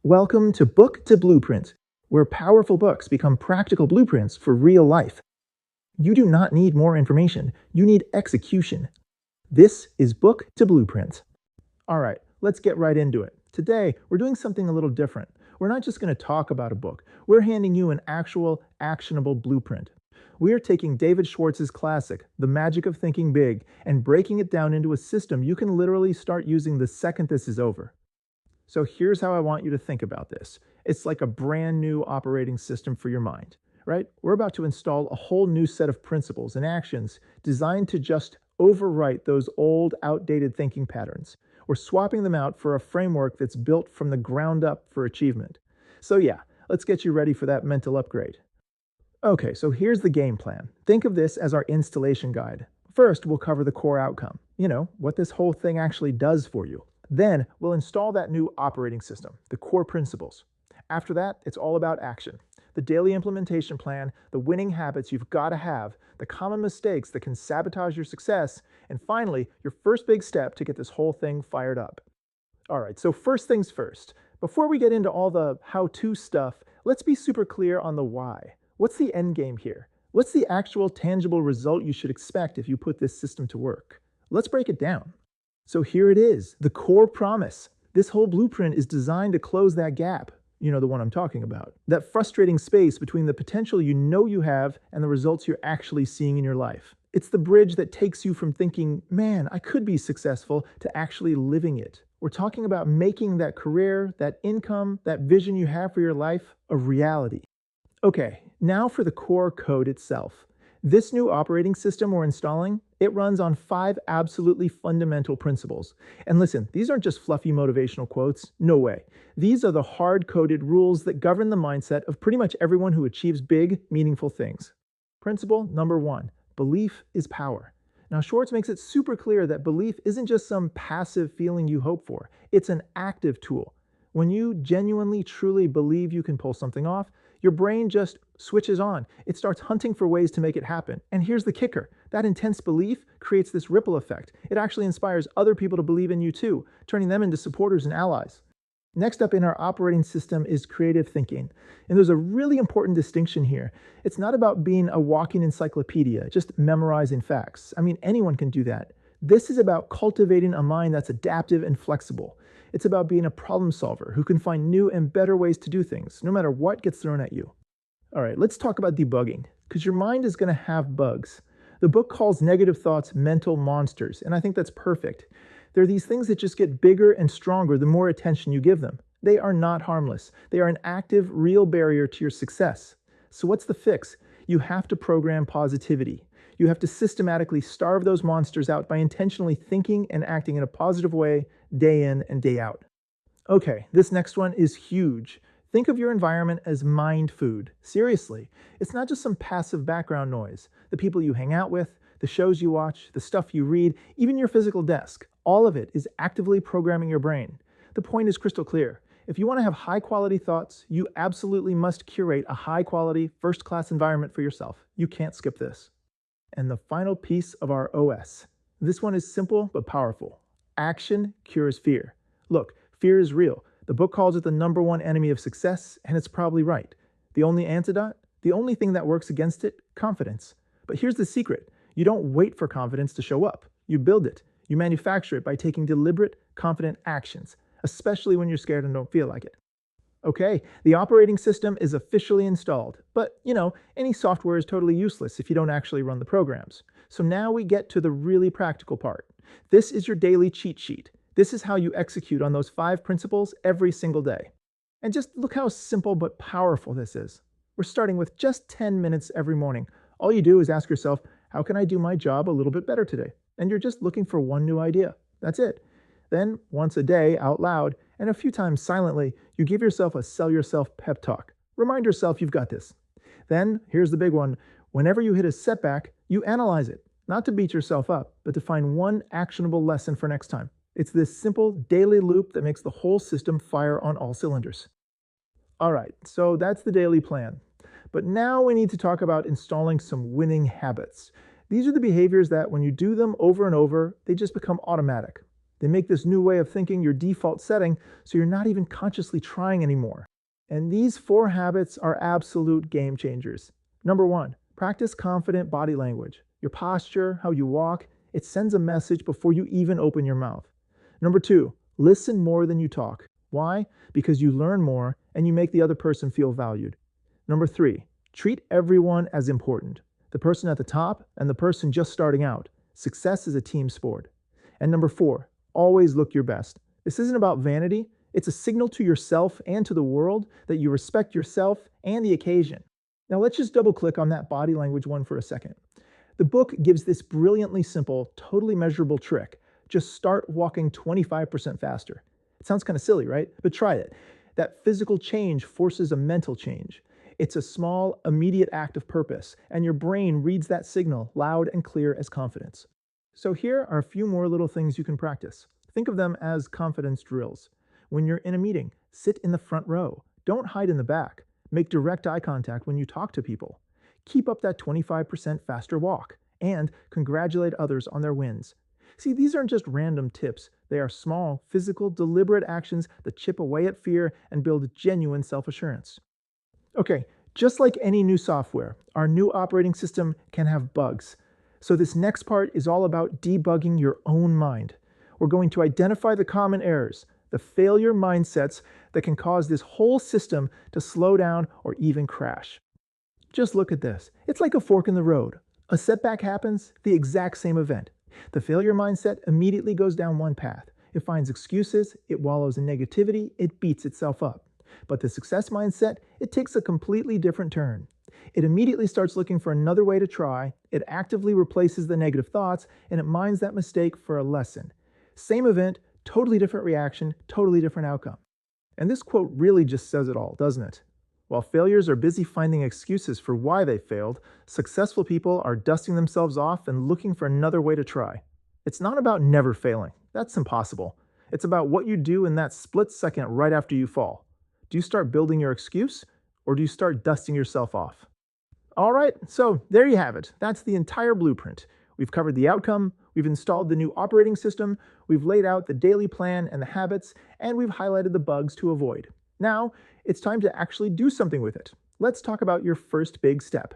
Welcome to Book to Blueprint, where powerful books become practical blueprints for real life. You do not need more information, you need execution. This is Book to Blueprint. All right, let's get right into it. Today, we're doing something a little different. We're not just going to talk about a book, we're handing you an actual, actionable blueprint. We are taking David Schwartz's classic, The Magic of Thinking Big, and breaking it down into a system you can literally start using the second this is over. So here's how I want you to think about this. It's like a brand new operating system for your mind, right? We're about to install a whole new set of principles and actions designed to just overwrite those old, outdated thinking patterns. We're swapping them out for a framework that's built from the ground up for achievement. So yeah, let's get you ready for that mental upgrade. Okay, so here's the game plan. Think of this as our installation guide. First, we'll cover the core outcome. What this whole thing actually does for you. Then we'll install that new operating system, the core principles. After that, it's all about action. The daily implementation plan, the winning habits you've got to have, the common mistakes that can sabotage your success, and finally, your first big step to get this whole thing fired up. All right, so first things first. Before we get into all the how-to stuff, let's be super clear on the why. What's the end game here? What's the actual tangible result you should expect if you put this system to work? Let's break it down. So here it is, the core promise. This whole blueprint is designed to close that gap. You know the one I'm talking about. That frustrating space between the potential you know you have and the results you're actually seeing in your life. It's the bridge that takes you from thinking, man, I could be successful, to actually living it. We're talking about making that career, that income, that vision you have for your life a reality. Okay, now for the core code itself. This new operating system we're installing, it runs on 5 absolutely fundamental principles. And listen, these aren't just fluffy motivational quotes. No way. These are the hard-coded rules that govern the mindset of pretty much everyone who achieves big, meaningful things. Principle number 1, belief is power. Now, Schwartz makes it super clear that belief isn't just some passive feeling you hope for. It's an active tool. When you genuinely, truly believe you can pull something off, your brain just switches on. It starts hunting for ways to make it happen. And here's the kicker. That intense belief creates this ripple effect. It actually inspires other people to believe in you too, turning them into supporters and allies. Next up in our operating system is creative thinking. And there's a really important distinction here. It's not about being a walking encyclopedia, just memorizing facts. I mean, anyone can do that. This is about cultivating a mind that's adaptive and flexible. It's about being a problem solver who can find new and better ways to do things, no matter what gets thrown at you. All right, let's talk about debugging, because your mind is going to have bugs. The book calls negative thoughts mental monsters, and I think that's perfect. They're these things that just get bigger and stronger the more attention you give them. They are not harmless. They are an active, real barrier to your success. So what's the fix? You have to program positivity. You have to systematically starve those monsters out by intentionally thinking and acting in a positive way, day in and day out. Okay, this next one is huge. Think of your environment as mind food. Seriously, it's not just some passive background noise. The people you hang out with, the shows you watch, the stuff you read, even your physical desk, all of it is actively programming your brain. The point is crystal clear. If you want to have high-quality thoughts, you absolutely must curate a high-quality, first-class environment for yourself. You can't skip this. And the final piece of our OS. This one is simple but powerful. Action cures fear. Look, fear is real. The book calls it the number one enemy of success, and it's probably right. The only antidote? The only thing that works against it? Confidence. But here's the secret. You don't wait for confidence to show up. You build it. You manufacture it by taking deliberate, confident actions, especially when you're scared and don't feel like it. Okay, the operating system is officially installed, but any software is totally useless if you don't actually run the programs. So now we get to the really practical part. This is your daily cheat sheet. This is how you execute on those 5 principles every single day. And just look how simple but powerful this is. We're starting with just 10 minutes every morning. All you do is ask yourself, how can I do my job a little bit better today? And you're just looking for one new idea. That's it. Then, once a day, out loud, and a few times silently, you give yourself a sell yourself pep talk. Remind yourself you've got this. Then, here's the big one. Whenever you hit a setback, you analyze it. Not to beat yourself up, but to find one actionable lesson for next time. It's this simple daily loop that makes the whole system fire on all cylinders. All right, so that's the daily plan. But now we need to talk about installing some winning habits. These are the behaviors that when you do them over and over, they just become automatic. They make this new way of thinking your default setting, so you're not even consciously trying anymore. And these 4 habits are absolute game changers. Number 1, practice confident body language. Your posture, how you walk, it sends a message before you even open your mouth. Number 2, listen more than you talk. Why? Because you learn more and you make the other person feel valued. Number 3, treat everyone as important. The person at the top and the person just starting out. Success is a team sport. And number 4, always look your best. This isn't about vanity. It's a signal to yourself and to the world that you respect yourself and the occasion. Now let's just double click on that body language one for a second. The book gives this brilliantly simple, totally measurable trick. Just start walking 25% faster. It sounds kind of silly, right? But try it. That physical change forces a mental change. It's a small, immediate act of purpose, and your brain reads that signal loud and clear as confidence. So here are a few more little things you can practice. Think of them as confidence drills. When you're in a meeting, sit in the front row. Don't hide in the back. Make direct eye contact when you talk to people. Keep up that 25% faster walk, and congratulate others on their wins. See, these aren't just random tips. They are small, physical, deliberate actions that chip away at fear and build genuine self-assurance. Okay, just like any new software, our new operating system can have bugs. So this next part is all about debugging your own mind. We're going to identify the common errors, the failure mindsets that can cause this whole system to slow down or even crash. Just look at this. It's like a fork in the road. A setback happens, the exact same event. The failure mindset immediately goes down one path. It finds excuses, it wallows in negativity, it beats itself up. But the success mindset, it takes a completely different turn. It immediately starts looking for another way to try, it actively replaces the negative thoughts, and it mines that mistake for a lesson. Same event, totally different reaction, totally different outcome. And this quote really just says it all, doesn't it? While failures are busy finding excuses for why they failed, successful people are dusting themselves off and looking for another way to try. It's not about never failing. That's impossible. It's about what you do in that split second right after you fall. Do you start building your excuse, or do you start dusting yourself off? All right, so there you have it. That's the entire blueprint. We've covered the outcome, we've installed the new operating system, we've laid out the daily plan and the habits, and we've highlighted the bugs to avoid. Now, it's time to actually do something with it. Let's talk about your first big step.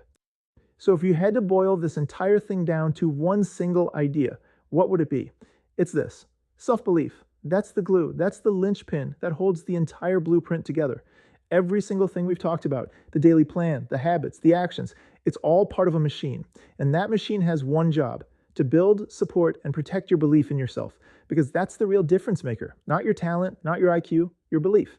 So if you had to boil this entire thing down to one single idea, what would it be? It's this: self-belief. That's the glue, that's the linchpin that holds the entire blueprint together. Every single thing we've talked about, the daily plan, the habits, the actions, it's all part of a machine. And that machine has one job: to build, support, and protect your belief in yourself. Because that's the real difference maker. Not your talent, not your IQ, your belief.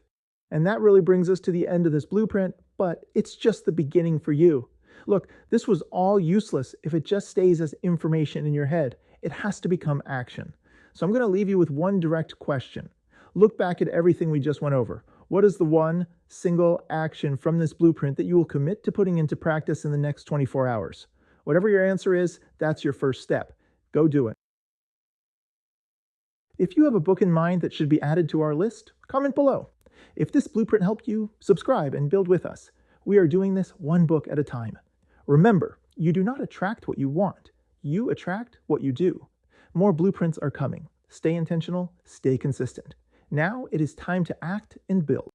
And that really brings us to the end of this blueprint, but it's just the beginning for you. Look, this was all useless if it just stays as information in your head. It has to become action. So I'm going to leave you with one direct question. Look back at everything we just went over. What is the one single action from this blueprint that you will commit to putting into practice in the next 24 hours? Whatever your answer is, that's your first step. Go do it. If you have a book in mind that should be added to our list, comment below. If this blueprint helped you, subscribe and build with us. We are doing this one book at a time. Remember, you do not attract what you want. You attract what you do. More blueprints are coming. Stay intentional, stay consistent. Now it is time to act and build.